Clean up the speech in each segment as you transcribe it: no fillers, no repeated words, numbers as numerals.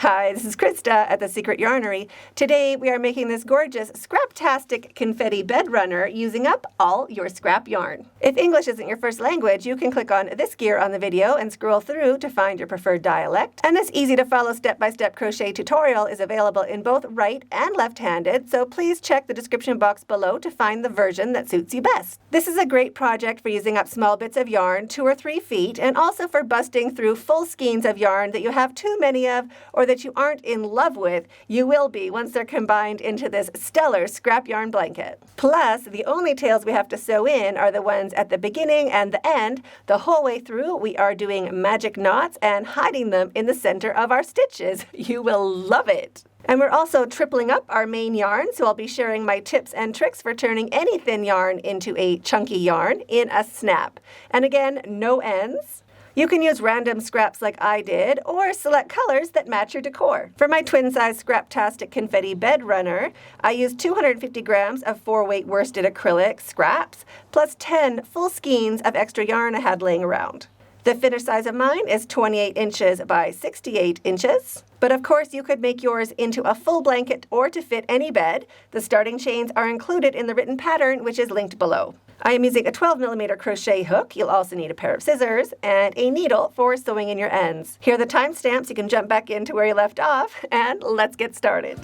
Hi, this is Krista at the Secret Yarnery. Today we are making this gorgeous Scraptastic Confetti bed runner using up all your scrap yarn. If English isn't your first language, you can click on this gear on the video and scroll through to find your preferred dialect. And this easy to follow step-by-step crochet tutorial is available in both right and left-handed, so please check the description box below to find the version that suits you best. This is a great project for using up small bits of yarn, 2 or 3 feet, and also for busting through full skeins of yarn that you have too many of or that you aren't in love with. You will be once they're combined into this stellar scrap yarn blanket. Plus, the only tails we have to sew in are the ones at the beginning and the end. The whole way through, we are doing magic knots and hiding them in the center of our stitches. You will love it. And we're also tripling up our main yarn, so I'll be sharing my tips and tricks for turning any thin yarn into a chunky yarn in a snap. And again, no ends. You can use random scraps like I did, or select colors that match your decor. For my twin-size Scraptastic Confetti bed runner, I used 250 grams of 4-weight worsted acrylic scraps, plus 10 full skeins of extra yarn I had laying around. The finished size of mine is 28 inches by 68 inches. But of course, you could make yours into a full blanket or to fit any bed. The starting chains are included in the written pattern, which is linked below. I am using a 12mm crochet hook. You'll also need a pair of scissors and a needle for sewing in your ends. Here are the timestamps. You can jump back into where you left off, and let's get started.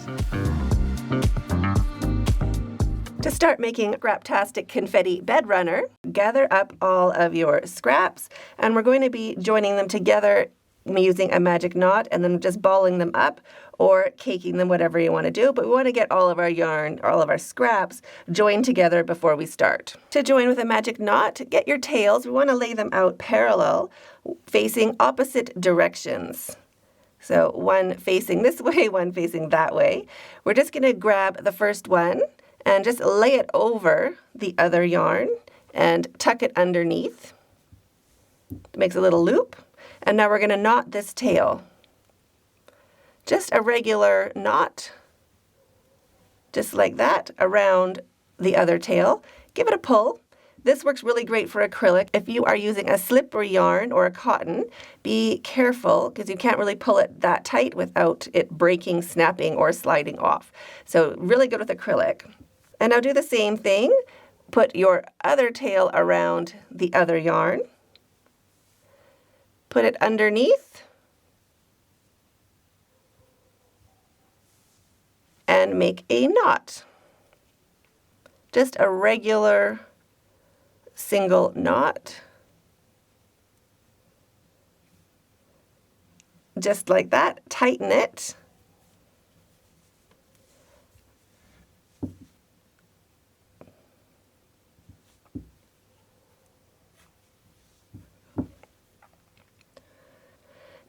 To start making Scraptastic Confetti bed runner, gather up all of your scraps, and we're going to be joining them together using a magic knot and then just balling them up or caking them, whatever you want to do. But we want to get all of our yarn, all of our scraps joined together before we start. To join with a magic knot, get your tails. We want to lay them out parallel, facing opposite directions. So one facing this way, one facing that way. We're just going to grab the first one and just lay it over the other yarn and tuck it underneath. It makes a little loop. And now we're going to knot this tail. Just a regular knot, just like that, around the other tail. Give it a pull. This works really great for acrylic. If you are using a slippery yarn or a cotton, be careful because you can't really pull it that tight without it breaking, snapping, or sliding off. So really good with acrylic. And now do the same thing. Put your other tail around the other yarn. Put it underneath and make a knot. Just a regular single knot. Just like that. Tighten it.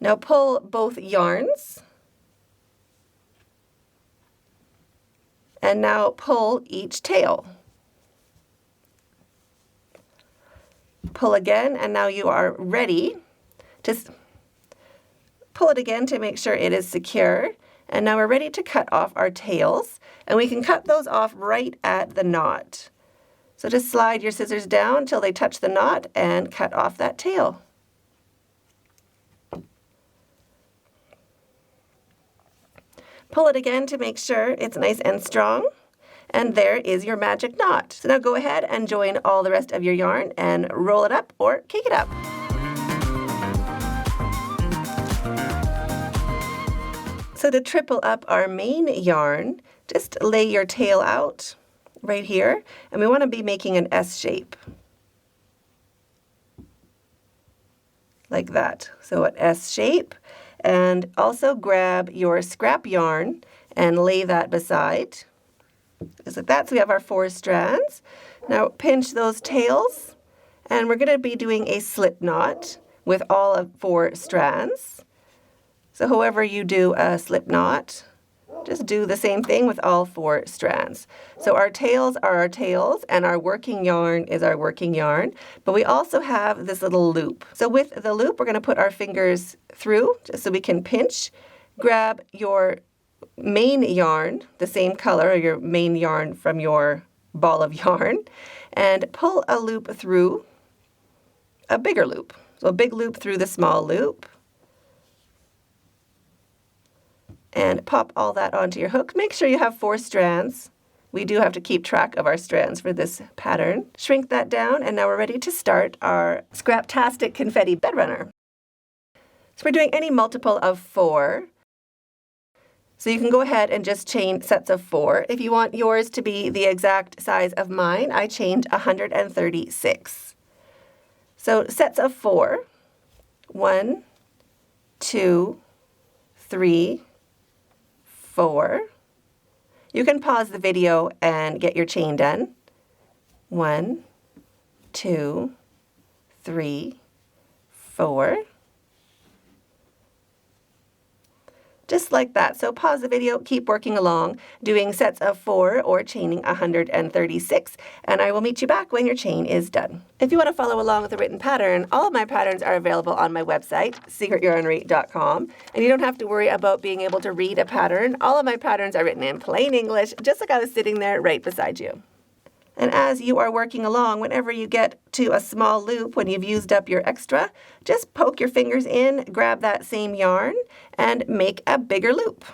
Now pull both yarns, and now pull each tail. Pull again, and now you are ready to pull it again to make sure it is secure. And now we're ready to cut off our tails, and we can cut those off right at the knot. So just slide your scissors down until they touch the knot and cut off that tail. Pull it again to make sure it's nice and strong. And there is your magic knot. So now go ahead and join all the rest of your yarn and roll it up or cake it up. So to triple up our main yarn, just lay your tail out right here. And we want to be making an S shape. Like that. So an S shape. And also grab your scrap yarn and lay that beside. Just like that. So we have our 4 strands. Now pinch those tails, and we're going to be doing a slip knot with all of 4 strands. So however you do a slip knot, just do the same thing with all 4 strands. So our tails are our tails, and our working yarn is our working yarn. But we also have this little loop. So with the loop, we're going to put our fingers through just so we can pinch. Grab your main yarn, the same color, or your main yarn from your ball of yarn, and pull a loop through a bigger loop. So a big loop through the small loop. and pop all that onto your hook. Make sure you have 4 strands. We do have to keep track of our strands for this pattern. Shrink that down, and now we're ready to start our Scraptastic Confetti bed runner. So we're doing any multiple of 4. So you can go ahead and just chain sets of 4. If you want yours to be the exact size of mine, I chained 136. So sets of 4. 1, 2, 3, 4. You can pause the video and get your chain done. 1, 2, 3, 4. Just like that. So pause the video, keep working along, doing sets of 4 or chaining 136, and I will meet you back when your chain is done. If you want to follow along with the written pattern, all of my patterns are available on my website, secretyarnery.com, and you don't have to worry about being able to read a pattern. All of my patterns are written in plain English, just like I was sitting there right beside you. And as you are working along, whenever you get to a small loop, when you've used up your extra, just poke your fingers in, grab that same yarn, and make a bigger loop.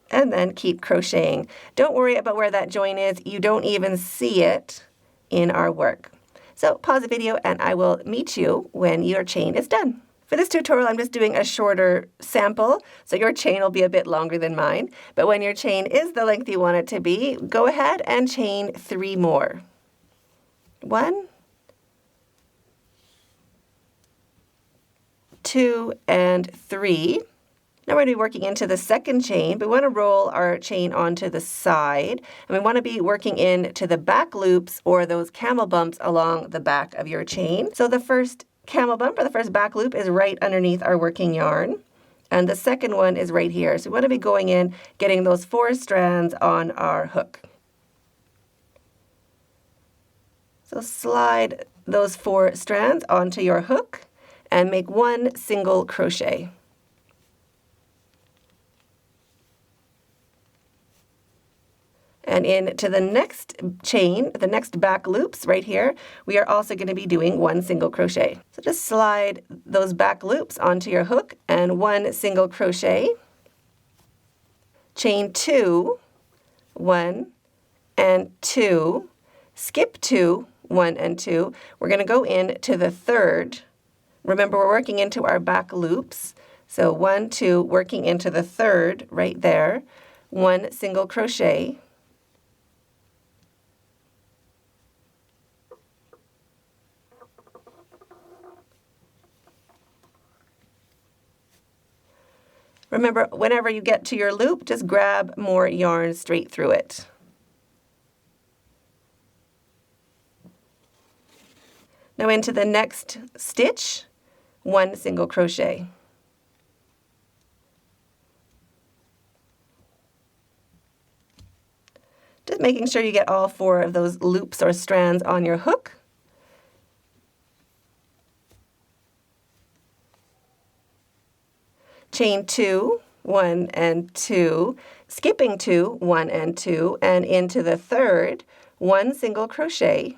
And then keep crocheting. Don't worry about where that join is. You don't even see it in our work. So pause the video and I will meet you when your chain is done. For this tutorial, I'm just doing a shorter sample, so your chain will be a bit longer than mine. But when your chain is the length you want it to be, go ahead and chain 3 more. 1, 2, and 3. Now we're going to be working into the second chain, but we want to roll our chain onto the side, and we want to be working into the back loops or those camel bumps along the back of your chain. So the first camel bump, or the first back loop, is right underneath our working yarn, and the second one is right here. So we want to be going in, getting those 4 strands on our hook. So slide those 4 strands onto your hook and make 1 single crochet. And into the next chain, the next back loops right here, we are also going to be doing 1 single crochet. So just slide those back loops onto your hook and 1 single crochet. Chain 2, 1 and 2, skip 2, 1 and 2. We're going to go into the third. Remember, we're working into our back loops. So 1, 2, working into the third right there, 1 single crochet. Remember, whenever you get to your loop, just grab more yarn straight through it. Now into the next stitch, 1 single crochet. Just making sure you get all 4 of those loops or strands on your hook. Chain 2, 1 and 2, skipping 2, 1 and 2, and into the third, 1 single crochet,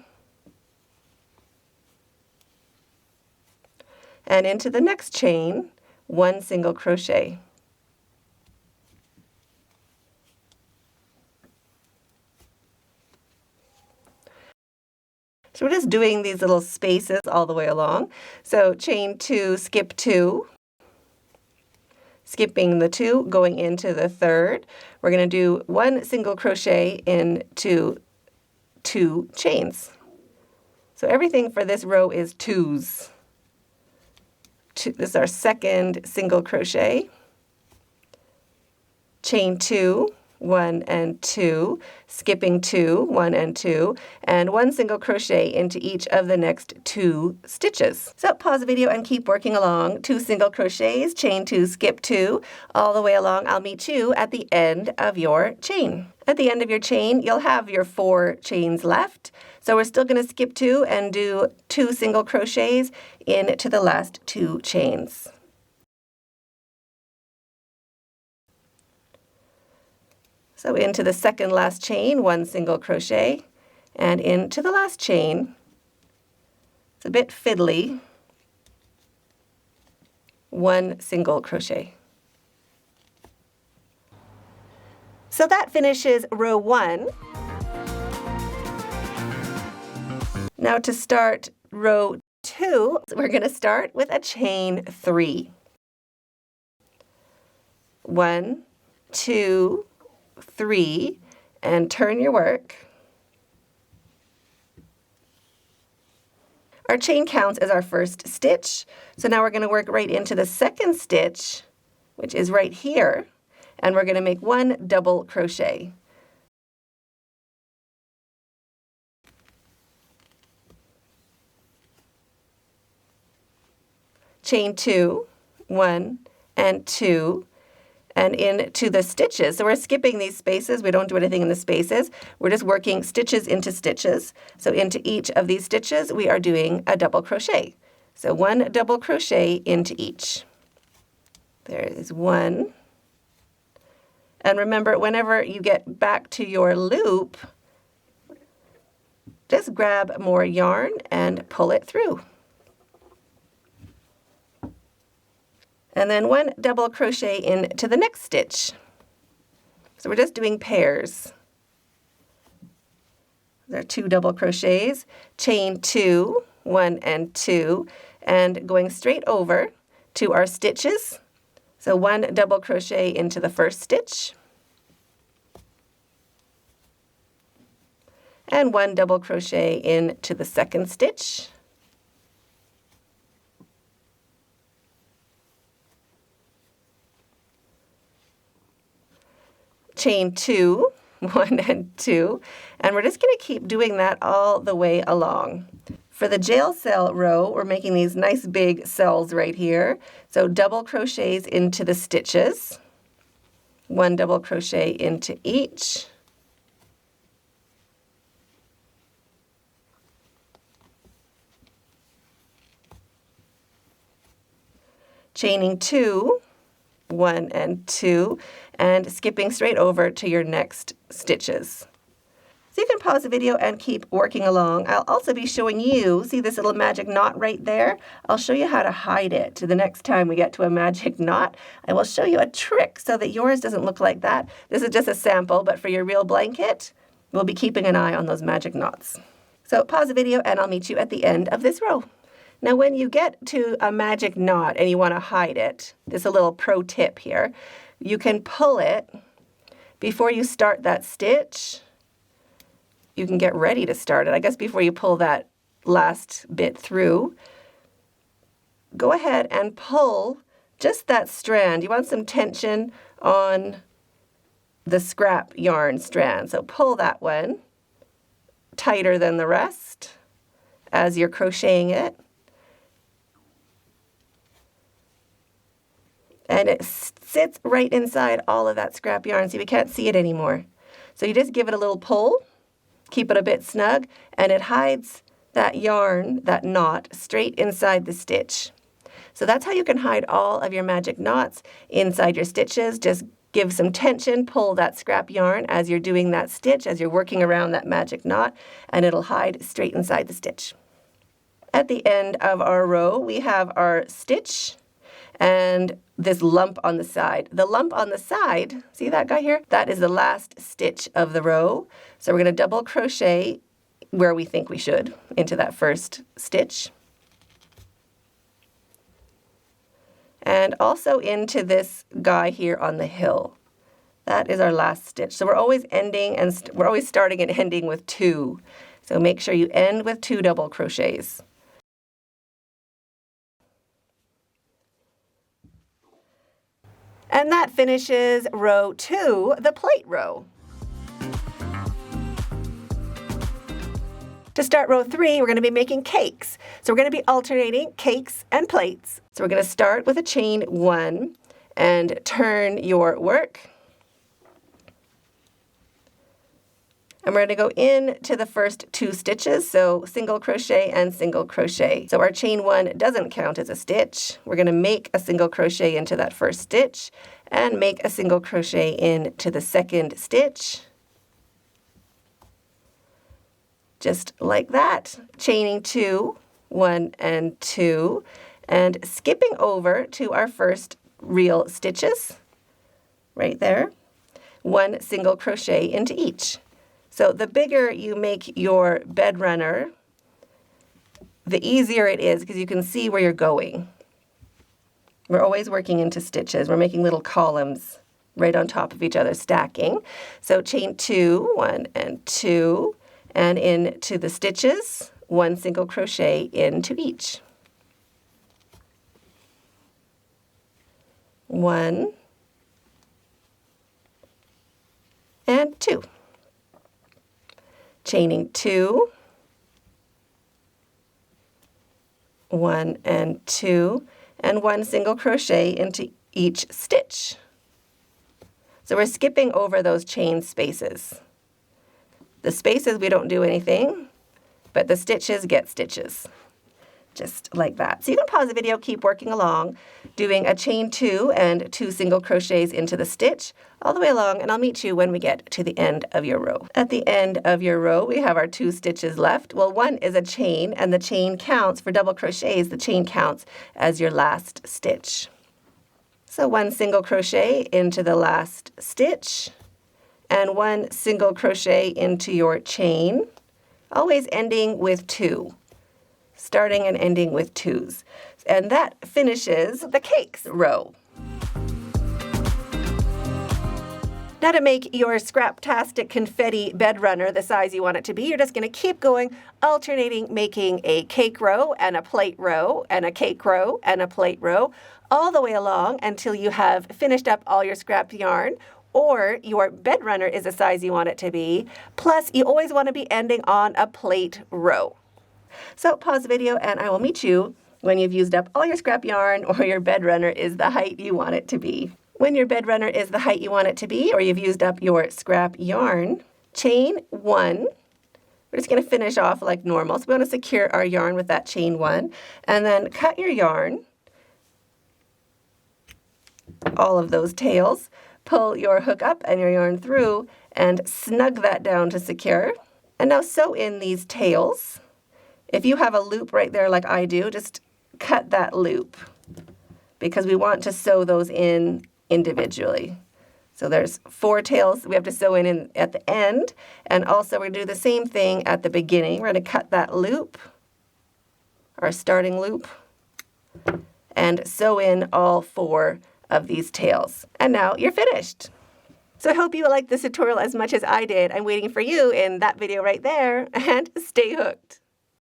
and into the next chain, 1 single crochet. So we're just doing these little spaces all the way along. So chain 2, skip 2, skipping the 2, going into the third. We're going to do 1 single crochet into 2 chains. So everything for this row is 2s. This is our second single crochet. Chain 2, 1 and 2, skipping 2, 1 and 2, and 1 single crochet into each of the next 2 stitches. So pause the video and keep working along. 2 single crochets, chain 2, skip 2, all the way along. I'll meet you at the end of your chain. At the end of your chain, you'll have your 4 chains left. So we're still going to skip 2 and do 2 single crochets into the last 2 chains. So into the second last chain, 1 single crochet, and into the last chain. It's a bit fiddly, 1 single crochet. So that finishes row 1. Now to start row 2, we're going to start with a chain 3. 1, 2, 3, and turn your work. Our chain counts as our first stitch, so now we're going to work right into the second stitch, which is right here, and we're going to make 1 double crochet. Chain 2, 1 and 2, and into the stitches. So we're skipping these spaces. We don't do anything in the spaces. We're just working stitches into stitches. So into each of these stitches, we are doing a double crochet. So 1 double crochet into each. There is 1. And remember, whenever you get back to your loop, just grab more yarn and pull it through. And then 1 double crochet into the next stitch. So we're just doing pairs. There are 2 double crochets, chain 2, 1 and 2, and going straight over to our stitches. So 1 double crochet into the first stitch, and 1 double crochet into the second stitch. Chain 2, 1 and 2, and we're just going to keep doing that all the way along. For the jail cell row, we're making these nice big cells right here. So double crochets into the stitches, 1 double crochet into each, chaining 2, 1 and 2, and skipping straight over to your next stitches. So you can pause the video and keep working along. I'll also be showing you, see this little magic knot right there? I'll show you how to hide it. The next time we get to a magic knot, I will show you a trick so that yours doesn't look like that. This is just a sample, but for your real blanket, we'll be keeping an eye on those magic knots. So pause the video and I'll meet you at the end of this row. Now when you get to a magic knot and you want to hide it, this is a little pro tip here. You can pull it before you start that stitch. You can get ready to start it. I guess before you pull that last bit through, go ahead and pull just that strand. You want some tension on the scrap yarn strand. So pull that one tighter than the rest as you're crocheting it. And it sits right inside all of that scrap yarn, so we can't see it anymore. So you just give it a little pull, keep it a bit snug, and it hides that yarn, that knot, straight inside the stitch. So that's how you can hide all of your magic knots inside your stitches. Just give some tension, pull that scrap yarn as you're doing that stitch, as you're working around that magic knot, and it'll hide straight inside the stitch. At the end of our row, we have our stitch and this lump on the side. The lump on the side, see that guy here? That is the last stitch of the row. So we're going to double crochet where we think we should into that first stitch. And also into this guy here on the hill. That is our last stitch. So we're always ending and we're always starting and ending with 2. So make sure you end with 2 double crochets. And that finishes row 2, the plate row. To start row 3, we're going to be making cakes. So we're going to be alternating cakes and plates. So we're going to start with a chain 1 and turn your work. And we're going to go into the first 2 stitches, so single crochet and single crochet. So our chain 1 doesn't count as a stitch. We're going to make a single crochet into that first stitch and make a single crochet into the second stitch. Just like that. Chaining 2, 1 and 2, and skipping over to our first real stitches, right there, 1 single crochet into each. So the bigger you make your bed runner, the easier it is because you can see where you're going. We're always working into stitches. We're making little columns right on top of each other, stacking. So chain 2, 1 and 2, and into the stitches, 1 single crochet into each. 1 and 2. Chaining 2, 1 and 2, and 1 single crochet into each stitch. So we're skipping over those chain spaces. The spaces we don't do anything, but the stitches get stitches. Just like that. So you can pause the video, keep working along, doing a chain 2 and 2 single crochets into the stitch all the way along, and I'll meet you when we get to the end of your row. At the end of your row, we have our 2 stitches left. Well, 1 is a chain, and the chain counts for double crochets. The chain counts as your last stitch. So 1 single crochet into the last stitch, and 1 single crochet into your chain, always ending with 2. Starting and ending with 2s. And that finishes the cakes row. Now to make your Scraptastic Confetti bed runner the size you want it to be, you're just going to keep going, alternating making a cake row and a plate row and a cake row and a plate row, all the way along until you have finished up all your scrap yarn, or your bed runner is the size you want it to be. Plus, you always want to be ending on a plate row. So pause the video and I will meet you when you've used up all your scrap yarn or your bed runner is the height you want it to be. When your bed runner is the height you want it to be, or you've used up your scrap yarn, chain 1. We're just going to finish off like normal. So we want to secure our yarn with that chain 1, and then cut your yarn, all of those tails, pull your hook up and your yarn through, and snug that down to secure. And now sew in these tails. If you have a loop right there like I do, just cut that loop because we want to sew those in individually. So there's 4 tails we have to sew in at the end, and also we're going to do the same thing at the beginning. We're going to cut that loop, our starting loop, and sew in all 4 of these tails. And now you're finished. So I hope you liked this tutorial as much as I did. I'm waiting for you in that video right there, and stay hooked.